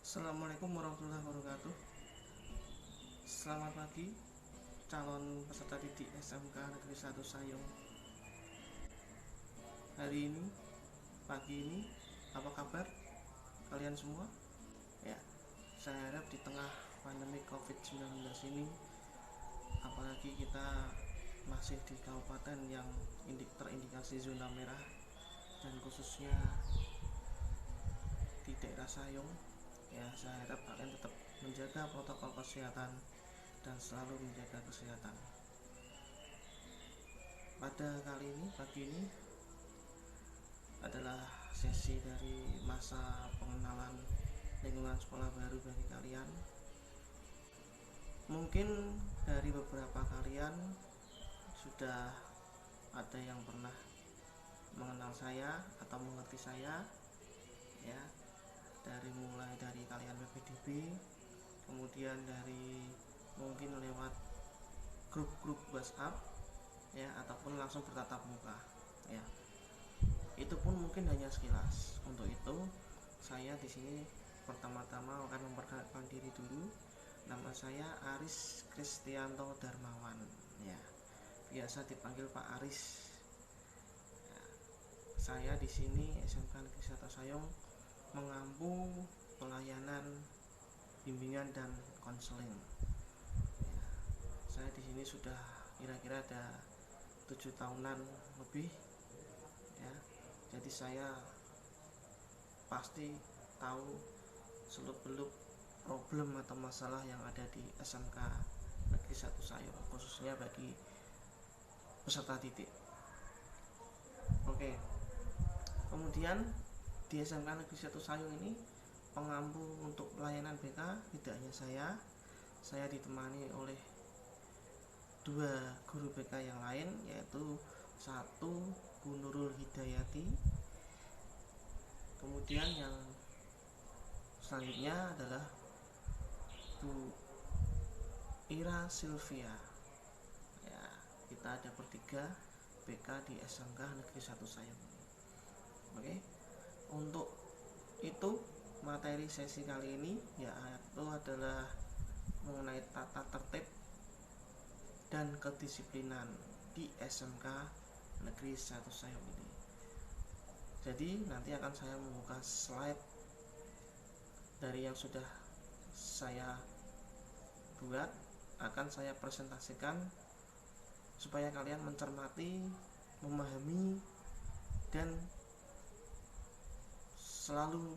Assalamualaikum warahmatullahi wabarakatuh. Selamat pagi calon peserta didik SMK Negeri 1 Sayong. Hari ini, pagi ini, apa kabar kalian semua? Ya, saya harap di tengah pandemi COVID-19 ini, apalagi kita masih di kabupaten yang terindikasi zona merah dan khususnya di daerah Sayong, ya saya harap kalian tetap menjaga protokol kesehatan dan selalu menjaga kesehatan. Pada kali ini, pagi ini adalah sesi dari masa pengenalan lingkungan sekolah baru bagi kalian. Mungkin dari beberapa kalian sudah ada yang pernah mengenal saya atau mengerti saya, ya, mulai dari kalian PPDB, kemudian dari mungkin lewat grup-grup WhatsApp, ya, ataupun langsung bertatap muka, ya. Itu pun mungkin hanya sekilas. Untuk itu saya di sini pertama-tama akan memperkenalkan diri dulu. Nama saya Aris Kristianto Darmawan, ya, biasa dipanggil Pak Aris. Ya, saya di sini SMK Negeri 1 Sayong mengampu pelayanan bimbingan dan konseling. Ya, saya di sini sudah kira-kira ada 7 tahunan lebih, ya. Jadi saya pasti tahu seluk-beluk problem atau masalah yang ada di SMK Negeri 1 Sayong, khususnya bagi peserta didik. Oke. Kemudian di SMK Negeri 1 Sayong ini pengampu untuk pelayanan BK tidak hanya saya ditemani oleh dua guru BK yang lain, yaitu satu Bu Nurul Hidayati, kemudian yang selanjutnya adalah Bu Ira Sylvia. Ya, kita ada bertiga BK di SMK Negeri 1 Sayong. Oke. Untuk itu materi sesi kali ini yaitu adalah mengenai tata tertib dan kedisiplinan di SMK Negeri 1 Sayong ini. Jadi nanti akan saya membuka slide dari yang sudah saya buat, akan saya presentasikan supaya kalian mencermati, memahami, dan selalu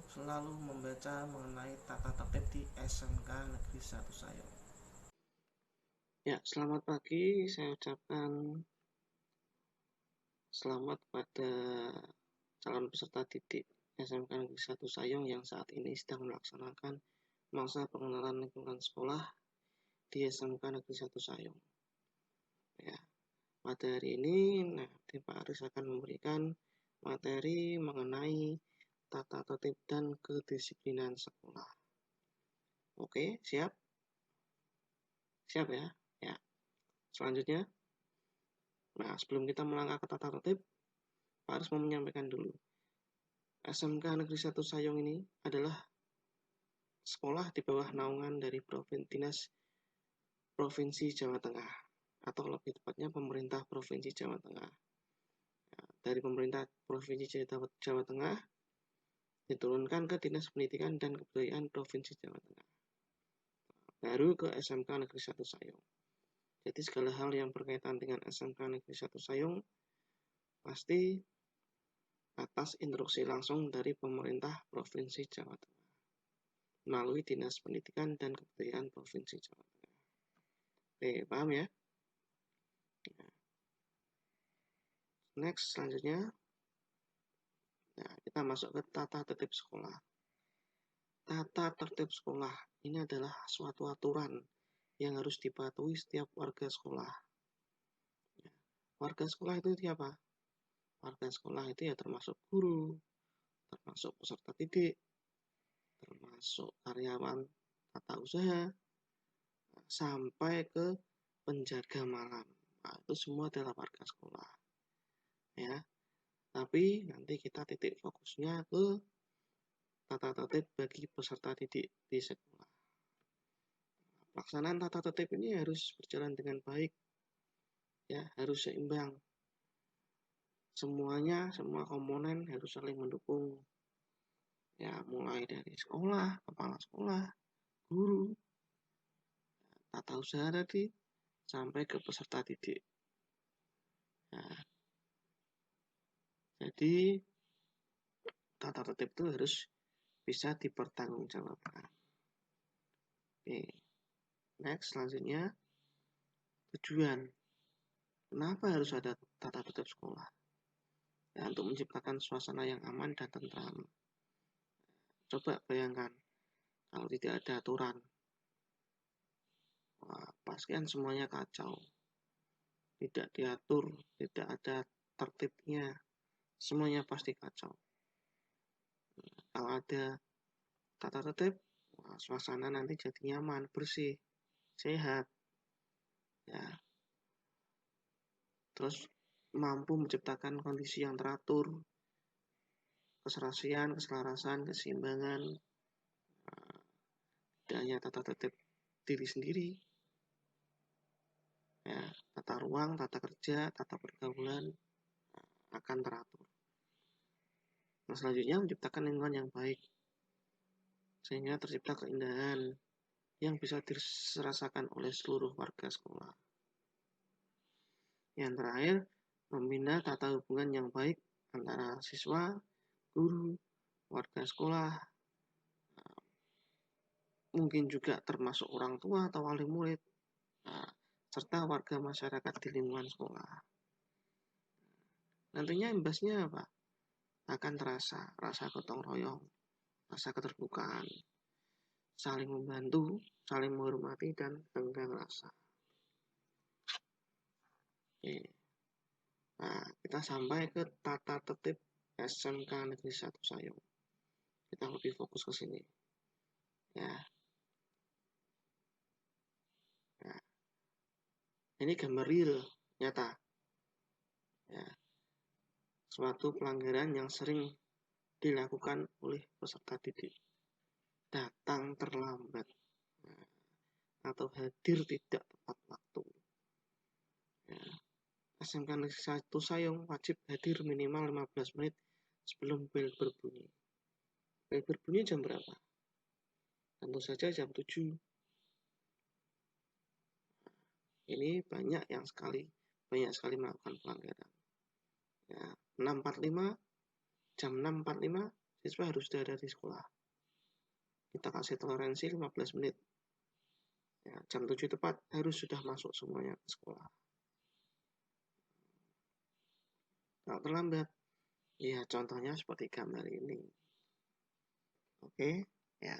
membaca mengenai tata tertib di SMK Negeri 1 Sayong. Ya, selamat pagi. Saya ucapkan selamat pada calon peserta didik SMK Negeri 1 Sayong yang saat ini sedang melaksanakan masa pengenalan lingkungan sekolah di SMK Negeri 1 Sayong. Ya, pada hari ini nanti Pak Aris akan memberikan materi mengenai tata tertib dan kedisiplinan sekolah. Oke, siap? Siap ya? Ya. Selanjutnya, nah sebelum kita melangkah ke tata tertib, Pak Aris mau menyampaikan dulu. SMK Negeri 1 Sayong ini adalah sekolah di bawah naungan dari Dinas Provinsi Jawa Tengah, atau lebih tepatnya pemerintah Provinsi Jawa Tengah. Dari pemerintah Provinsi Jawa Tengah diturunkan ke Dinas Pendidikan dan Kebudayaan Provinsi Jawa Tengah, baru ke SMK Negeri 1 Sayong. Jadi segala hal yang berkaitan dengan SMK Negeri 1 Sayong pasti atas instruksi langsung dari pemerintah Provinsi Jawa Tengah melalui Dinas Pendidikan dan Kebudayaan Provinsi Jawa Tengah. Oke, paham ya? Next, selanjutnya, nah, kita masuk ke tata tertib sekolah. Tata tertib sekolah ini adalah suatu aturan yang harus dipatuhi setiap warga sekolah. Warga sekolah itu siapa? Warga sekolah itu ya termasuk guru, termasuk peserta didik, termasuk karyawan tata usaha, sampai ke penjaga malam. Nah, itu semua adalah warga sekolah. Ya. Tapi nanti kita titik fokusnya ke tata tertib bagi peserta didik di sekolah. Pelaksanaan tata tertib ini harus berjalan dengan baik, ya, harus seimbang. Semua komponen harus saling mendukung. Ya, mulai dari sekolah, kepala sekolah, guru, tata usaha tadi, sampai ke peserta didik. Nah, jadi tata tertib itu harus bisa dipertanggungjawabkan. Oke, next selanjutnya tujuan. Kenapa harus ada tata tertib sekolah? Ya, untuk menciptakan suasana yang aman dan tentram. Coba bayangkan kalau tidak ada aturan, wah, pasti kan semuanya kacau. Tidak diatur, tidak ada tertibnya, semuanya pasti kacau. Kalau ada tata tertib, wah, suasana nanti jadi nyaman, bersih, sehat, ya. Terus mampu menciptakan kondisi yang teratur, keserasian, keselarasan, keseimbangan, tidak hanya tata tertib diri sendiri, ya, tata ruang, tata kerja, tata pergaulan akan teratur. Nah, selanjutnya menciptakan lingkungan yang baik, sehingga tercipta keindahan yang bisa dirasakan oleh seluruh warga sekolah. Yang terakhir, membina tata hubungan yang baik antara siswa, guru, warga sekolah, mungkin juga termasuk orang tua atau wali murid, serta warga masyarakat di lingkungan sekolah. Nantinya imbasnya apa? Akan terasa rasa gotong royong, rasa keterbukaan, saling membantu, saling menghormati, dan tenggang rasa. Oke. Nah, kita sampai ke tata tertib SMK Negeri 1 Sayung. Kita lebih fokus ke sini. Ya. Nah, ini gambar real, nyata. Ya. Suatu pelanggaran yang sering dilakukan oleh peserta didik. Datang terlambat. Nah, atau hadir tidak tepat waktu. Ya. SMK Negeri 1 Sayung wajib hadir minimal 15 menit sebelum bel berbunyi. Bel berbunyi jam berapa? Tentu saja jam 7. Ini banyak sekali melakukan pelanggaran. Ya, 6.45, jam 6.45 siswa harus sudah ada di sekolah. Kita kasih toleransi 15 menit. Ya, jam 7 tepat harus sudah masuk semuanya ke sekolah. Kalau terlambat, ya contohnya seperti gambar ini. Oke, ya.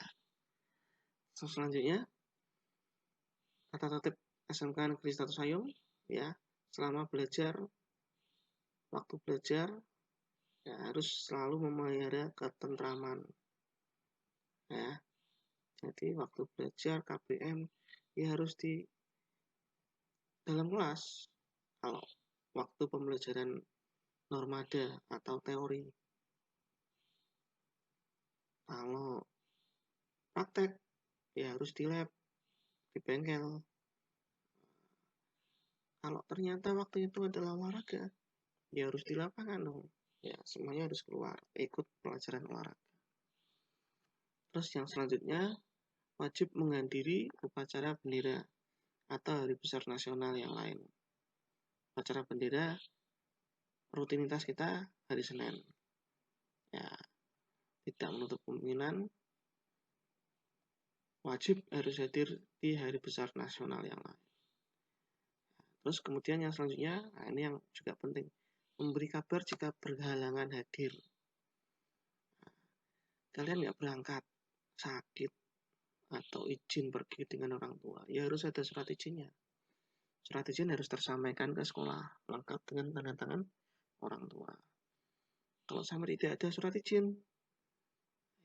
Selanjutnya, tata tertib SMK Negeri 1 Sayung, ya, selama belajar, waktu belajar, ya harus selalu memelihara ketentraman. Ya, jadi waktu belajar KBM, ya harus di dalam kelas. Kalau waktu pembelajaran normada atau teori, kalau praktek, ya harus di lab, di bengkel. Kalau ternyata waktu itu adalah olahraga, ya harus di lapangan dong. Ya, semuanya harus keluar, ikut pelajaran olahraga. Terus yang selanjutnya, wajib menghadiri upacara bendera atau hari besar nasional yang lain. Upacara bendera, rutinitas kita hari Senin. Ya, tidak menutup kemungkinan wajib harus hadir di hari besar nasional yang lain. Terus kemudian yang selanjutnya, nah ini yang juga penting, memberi kabar jika berhalangan hadir. Nah, kalian nggak berangkat, sakit, atau izin pergi dengan orang tua, ya harus ada surat izinnya. Surat izin harus tersampaikan ke sekolah, lengkap dengan tanda tangan orang tua. Kalau sampai tidak ada surat izin,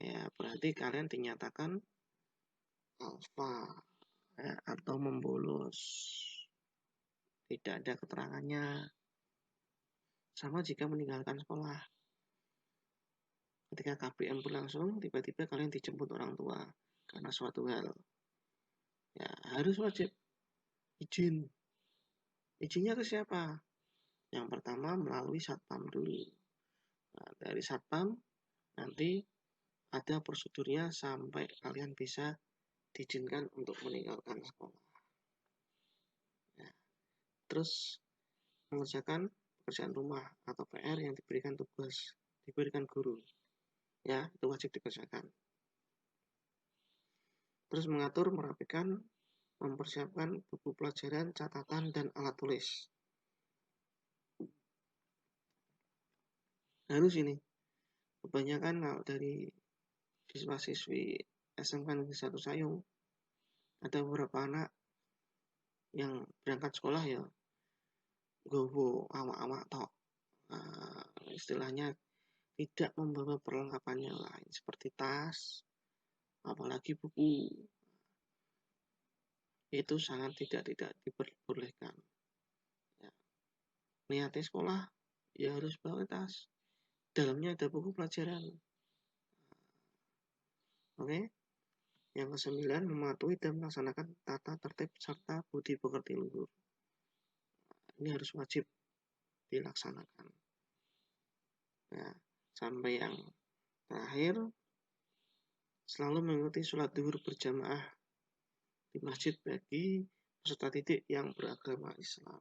ya berarti kalian dinyatakan alfa, ya, atau membolos. Tidak ada keterangannya. Sama jika meninggalkan sekolah. Ketika KBM berlangsung, tiba-tiba kalian dijemput orang tua karena suatu hal. Ya, harus wajib izin. Izinnya ke siapa? Yang pertama melalui satpam dulu. Nah, dari satpam nanti ada prosedurnya sampai kalian bisa diizinkan untuk meninggalkan sekolah. Ya, terus mengerjakan pekerjaan rumah atau PR yang diberikan guru. Ya, itu wajib dikerjakan. Terus mengatur, merapikan, mempersiapkan buku pelajaran, catatan, dan alat tulis. Harus ini. Kebanyakan kalau dari siswa-siswi SMK Negeri 1 Sayung, ada beberapa anak yang berangkat sekolah ya gowo awak-awak tok. Istilahnya tidak membawa perlengkapan yang lain seperti tas, apalagi buku. Itu sangat tidak diperbolehkan. Ya. Niatnya sekolah ya harus bawa tas. Dalamnya ada buku pelajaran. Oke. Yang ke-9, mematuhi dan melaksanakan tata tertib serta budi pekerti luhur. Ini harus wajib dilaksanakan. Ya, sampai yang terakhir, selalu mengikuti sholat zuhur berjamaah di masjid bagi peserta didik yang beragama Islam.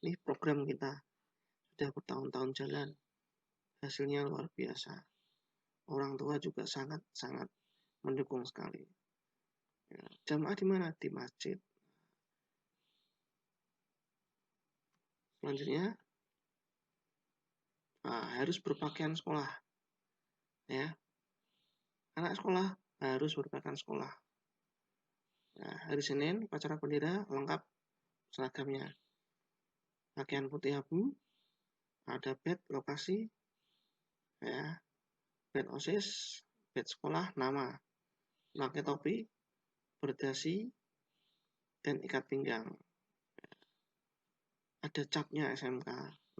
Ini program kita sudah bertahun-tahun jalan, hasilnya luar biasa. Orang tua juga sangat-sangat mendukung sekali. Ya, jamaah di mana? Di masjid. Selanjutnya, harus berpakaian sekolah. Ya, anak sekolah harus berpakaian sekolah. Nah, hari Senin, upacara bendera lengkap seragamnya. Pakaian putih abu, ada badge lokasi, ya, badge OSIS, badge sekolah, nama, pakai topi, berdasi, dan ikat pinggang. Ada capnya SMK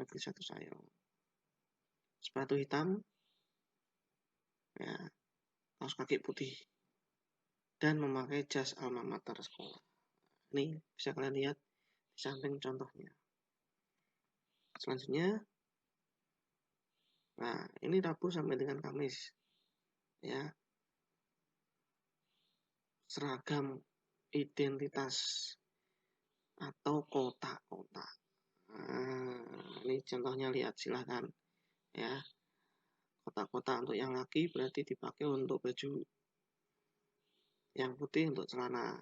Negeri 1 Sayong. Sepatu hitam, ya, kaos kaki putih, dan memakai jas alma mater sekolah. Ini bisa kalian lihat di samping contohnya. Selanjutnya, nah ini Rabu sampai dengan Kamis, ya, seragam identitas atau kotak-kotak. Nah, ini contohnya lihat silahkan, ya. Kotak-kotak untuk yang laki berarti dipakai untuk baju, yang putih untuk celana.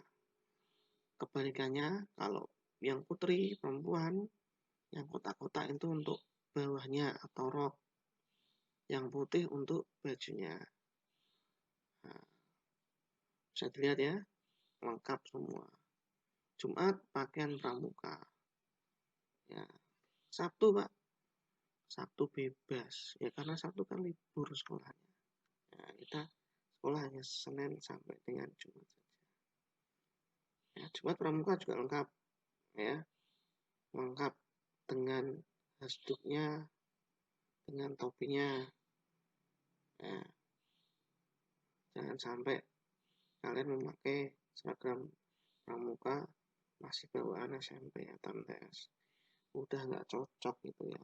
Kebalikannya, kalau yang putri perempuan, yang kotak-kotak itu untuk bawahnya atau rok, yang putih untuk bajunya. Nah, bisa dilihat ya, lengkap semua. Jumat pakaian pramuka. Ya, Sabtu Pak, Sabtu bebas. Ya karena Sabtu kan libur sekolahnya. Ya, kita sekolah hanya Senin sampai dengan Jumat saja. Ya, Jumat pramuka juga lengkap, ya, lengkap dengan hasduknya, dengan topinya. Ya, jangan sampai kalian memakai seragam pramuka masih bawaan SMP atau MTS. Udah nggak cocok gitu ya.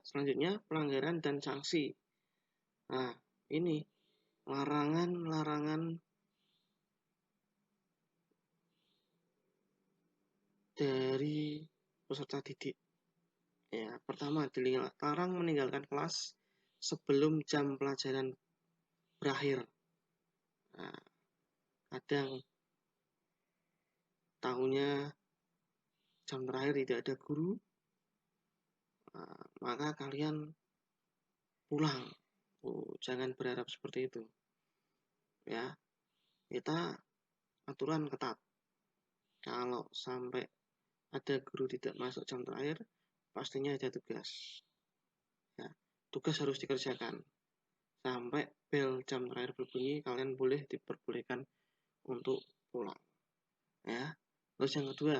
Selanjutnya, pelanggaran dan sanksi. Nah, ini larangan-larangan dari peserta didik. Ya, pertama dilarang meninggalkan kelas sebelum jam pelajaran berakhir. Nah, kadang tahunya jam terakhir tidak ada guru, maka kalian pulang. Jangan berharap seperti itu. Ya, kita aturan ketat. Kalau sampai ada guru tidak masuk jam terakhir, pastinya ada tugas. Ya, tugas harus dikerjakan. Sampai bel jam terakhir berbunyi, kalian diperbolehkan untuk pulang. Ya. Terus yang kedua,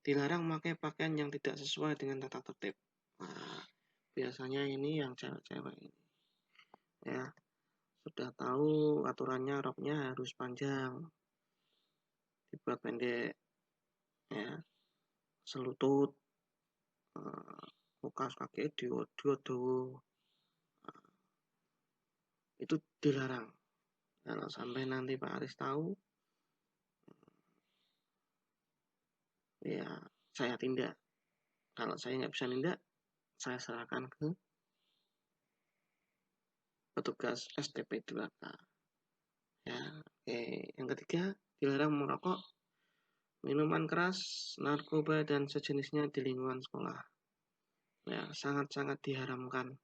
dilarang memakai pakaian yang tidak sesuai dengan tata tertib. Nah, biasanya ini yang cewek-cewek ini. Ya, sudah tahu aturannya roknya harus panjang, dibuat pendek, ya, selutut, kaos kaki diodo, itu dilarang. Kalau sampai nanti Pak Aris tahu, ya saya tindak. Kalau saya nggak bisa tindak, saya serahkan ke petugas STP 2K. Ya, oke. Yang ketiga, dilarang merokok, minuman keras, narkoba, dan sejenisnya di lingkungan sekolah. Ya, sangat-sangat diharamkan.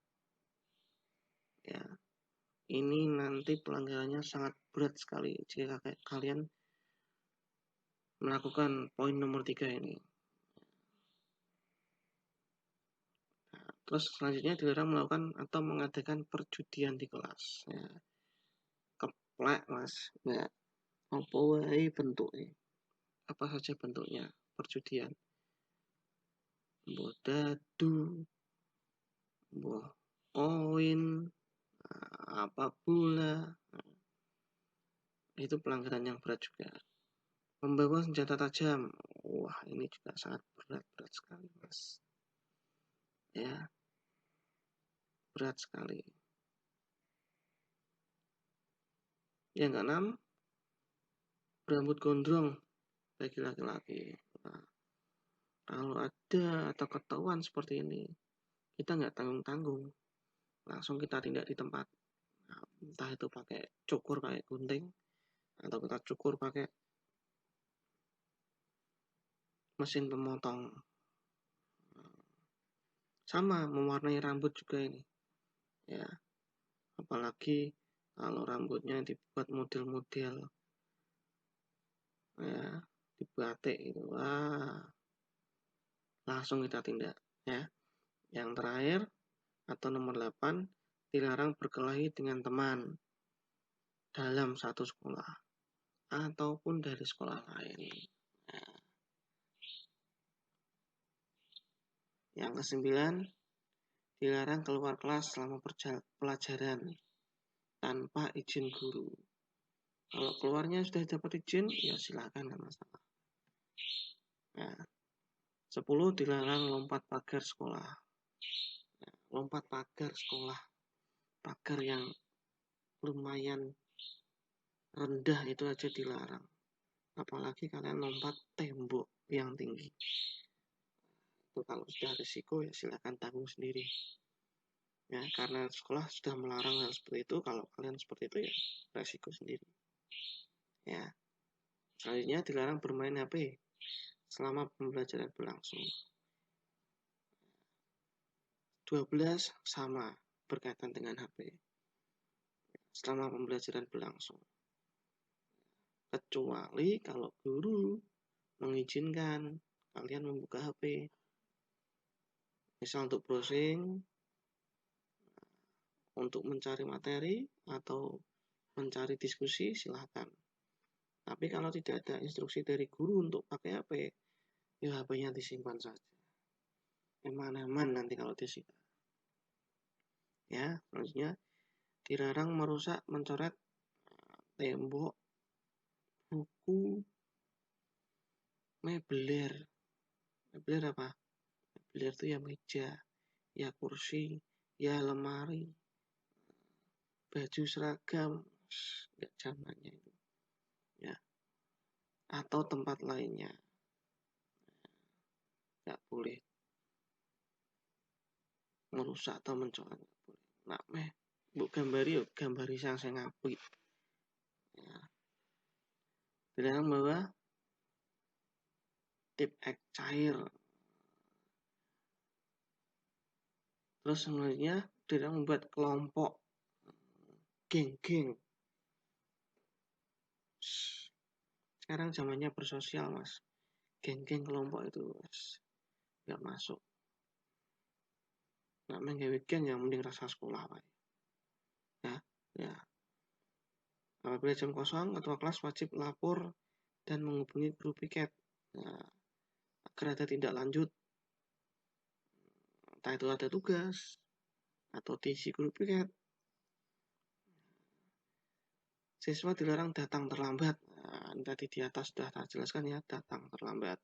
Ya, ini nanti pelanggarannya sangat berat sekali jika kalian melakukan poin nomor 3 ini. Nah, terus selanjutnya dilarang melakukan atau mengadakan perjudian di kelas. Ya, keplek mas. Ya, apa wae bentuknya? Apa saja bentuknya perjudian? Mbok dadu, mbok koin, apa pula. Nah, itu pelanggaran yang berat juga. Membawa senjata tajam. Wah, ini juga sangat berat sekali, mas. Ya, berat sekali. Yang keenam, berambut gondrong bagi laki-laki. Nah, kalau ada atau ketahuan seperti ini, kita nggak tanggung-tanggung, langsung kita tindak di tempat. Nah, entah itu pakai cukur kayak gunting, atau kita cukur pakai mesin pemotong. Sama, mewarnai rambut juga ini. Ya, apalagi kalau rambutnya dibuat model-model, ya, dibatik itu, wah, langsung kita tindak. Ya, yang terakhir atau nomor 8, dilarang berkelahi dengan teman dalam satu sekolah ataupun dari sekolah lain. Nah, yang kesembilan, dilarang keluar kelas selama pelajaran tanpa izin guru. Kalau keluarnya sudah dapat izin, ya silakan, nggak masalah. Nah, 10, dilarang lompat pagar sekolah. Nah, lompat pagar sekolah, pagar yang lumayan rendah itu aja dilarang. Apalagi kalian lompat tembok yang tinggi. Itu kalau sudah risiko ya silakan tanggung sendiri. Ya, karena sekolah sudah melarang hal seperti itu, kalau kalian seperti itu ya resiko sendiri. Ya. Selanjutnya dilarang bermain HP selama pembelajaran berlangsung. 12 sama berkaitan dengan HP. Selama pembelajaran berlangsung. Kecuali kalau guru mengizinkan kalian membuka HP. Misal untuk browsing, untuk mencari materi, atau mencari diskusi, silahkan. Tapi kalau tidak ada instruksi dari guru untuk pakai HP, ya HP-nya disimpan saja. Aman-aman nanti kalau disita. Ya, selanjutnya dilarang merusak, mencoret tembok, buku, mebler. Mebler apa? Mebler itu ya meja, ya kursi, ya lemari, baju seragam, nggak zamannya itu. Ya, atau tempat lainnya. Nggak boleh merusak atau mencoret. Nggak boleh. Nah, bu gambari yuk, gambari sang apik. Ya. Dilarang bawa tip X cair. Terus selanjutnya dilarang membuat kelompok, geng-geng. Sekarang zamannya bersosial, mas. Geng-geng kelompok itu nggak masuk. Nggak main weekend yang mending rasa sekolah, Pak. Ya, ya. Apabila jam kosong, ketua kelas wajib lapor dan menghubungi guru piket. Nah, agar ada tindak lanjut, entah itu ada tugas atau diisi guru piket. Siswa dilarang datang terlambat. Nah, tadi di atas sudah saya jelaskan ya, datang terlambat.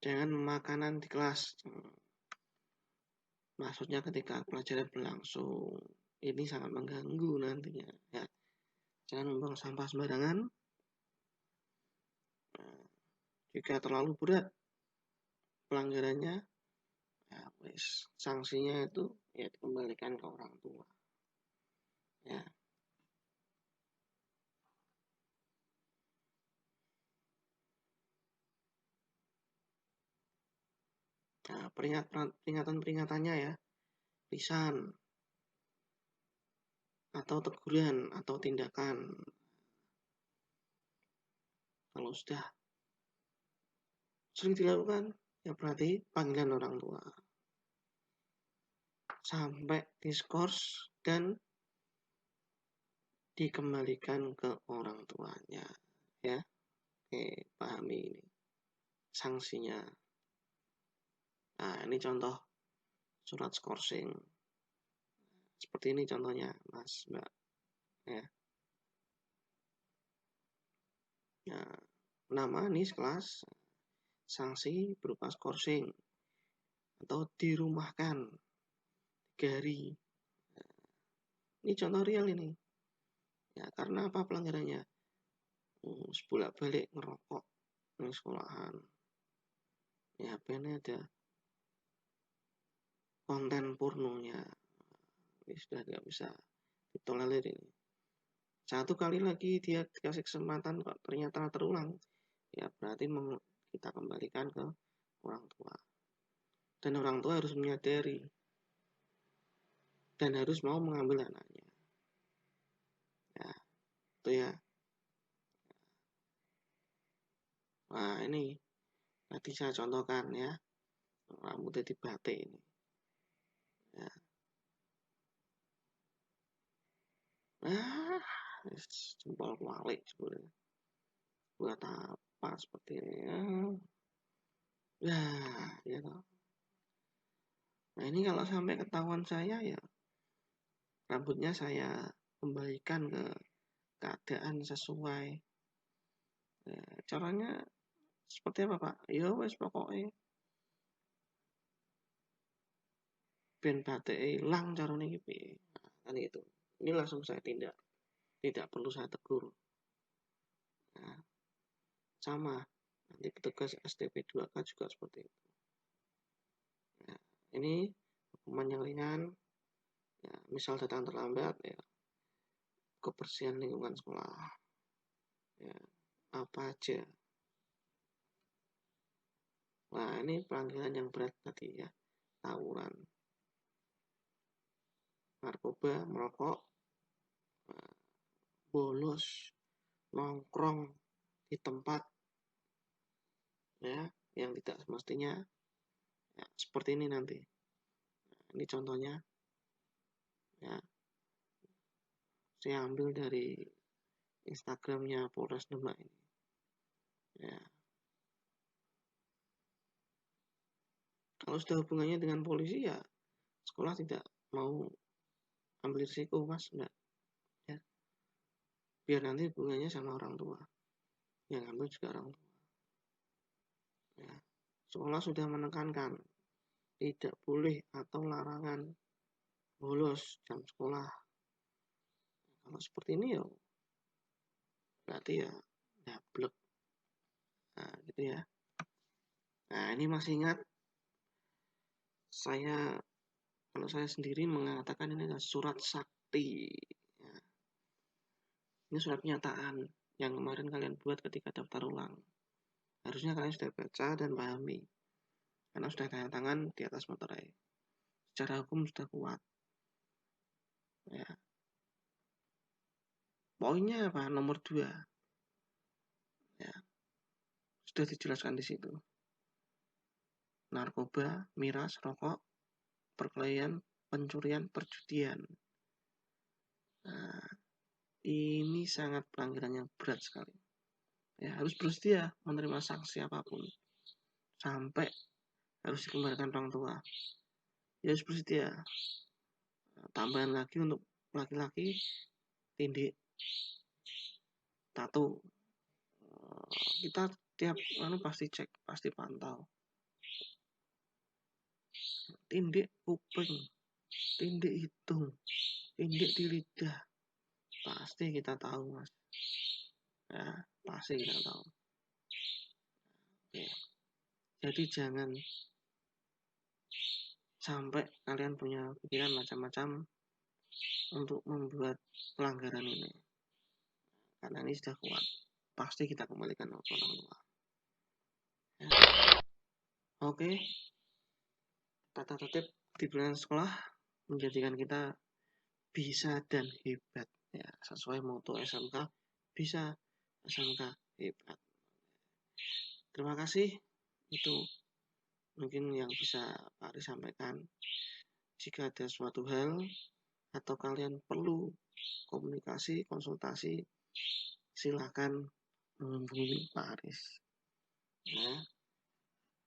Jangan makanan di kelas. Maksudnya ketika pelajaran berlangsung, ini sangat mengganggu nantinya. Ya. Jangan membuang sampah sembarangan. Nah, jika terlalu berat pelanggarannya, ya wes, sanksinya itu ya dikembalikan ke orang tua. Ya. Nah, peringatan-peringatannya ya, lisan atau teguran atau tindakan. Kalau sudah sering dilakukan, ya berarti panggilan orang tua. Sampai diskors dan dikembalikan ke orang tuanya. Ya, oke, pahami ini sanksinya. Nah, ini contoh surat skorsing. Seperti ini contohnya, Mas, Mbak. Ya. Nah, nama nih kelas, sanksi berupa skorsing atau dirumahkan 3 hari. Ini contoh real ini. Ya, karena apa pelanggarannya? Bolak-balik ngerokok di sekolahan. Ya, HP-nya ada konten pornonya. Ini sudah tidak bisa ditolerir ini. Satu kali lagi dia dikasih kesempatan kok ternyata terulang, ya berarti kita kembalikan ke orang tua. Dan orang tua harus menyadari dan harus mau mengambil anaknya. Ya, itu ya. Nah, ini tadi saya contohkan ya. Rambutnya dibatik ini. Ya. Ah, jempol kualik sebenarnya. Buat apa seperti ini? Ya, ya toh. Nah, ini kalau sampai ketahuan saya ya rambutnya saya kembalikan ke keadaan sesuai. Ya, caranya seperti apa Pak? Ya wes pokoknya ben batike ilang carane iki piye. Nah, kan itu. Ini langsung saya tindak. Tidak perlu saya tegur. Nah, sama. Nanti petugas STP 2K juga seperti itu. Nah, ini hukuman yang ringan. Ya, misal datang terlambat ya kebersihan lingkungan sekolah. Ya, apa aja. Nah, ini pelanggaran yang berat tadi ya. Tawuran, narkoba, merokok, bolos, nongkrong di tempat ya yang tidak semestinya ya, seperti ini nanti. Nah, ini contohnya ya saya ambil dari Instagramnya Polres Demak ini. Ya, kalau sudah hubungannya dengan polisi ya sekolah tidak mau ambil risiko mas, enggak ya. Biar nanti hubungannya sama orang tua, yang ambil juga orang tua. Ya, sekolah sudah menekankan tidak boleh atau larangan bolos jam sekolah. Kalau seperti ini ya berarti ya dablek. Nah, gitu ya. Nah, ini masih ingat saya kalau saya sendiri mengatakan ini adalah surat sakti. Ya, ini surat pernyataan yang kemarin kalian buat ketika daftar ulang. Harusnya kalian sudah baca dan pahami. Karena sudah tanda tangan di atas materai. Secara hukum sudah kuat. Ya. Poinnya apa? Nomor 2. Ya, sudah dijelaskan di situ. Narkoba, miras, rokok, perkelahian, pencurian, perjudian. Nah, ini sangat pelanggaran yang berat sekali. Ya, harus bersedia menerima sanksi apapun sampai harus dikembalikan orang tua. Ya harus bersedia. Nah, tambahan lagi untuk laki-laki, tindik, tato. Kita tiap pasti cek, pasti pantau. Tindik kuping, tindik hidung, tindik di lidah, pasti kita tahu, Mas. Ya, pasti kita tahu. Oke. Jadi jangan sampai kalian punya pikiran macam-macam untuk membuat pelanggaran ini. Karena ini sudah kuat. Pasti kita kembalikan ke orang tua. Ya. Oke. Tata tertib di bulan sekolah menjadikan kita bisa dan hebat. Ya, sesuai moto SMK, bisa SMK hebat. Terima kasih. Itu mungkin yang bisa Pak Ari sampaikan. Jika ada suatu hal atau kalian perlu komunikasi, konsultasi, silakan menghubungi Pak Aris. Ya,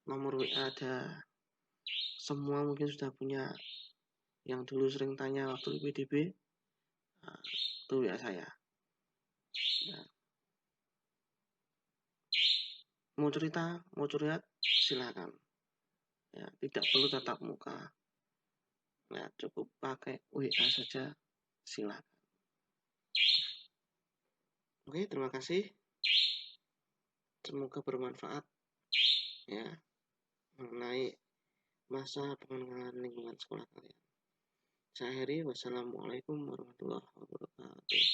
nomor WA ada. Semua mungkin sudah punya. Yang dulu sering tanya waktu IPDB, nah, itu WA saya. Ya. Mau cerita, mau curhat, silakan. Ya, tidak perlu tatap muka. Ya, cukup pakai WA saja, silakan. Oke, terima kasih. Semoga bermanfaat ya mengenai masa pengenalan lingkungan sekolah kalian. Saya akhiri, wassalamualaikum warahmatullahi wabarakatuh.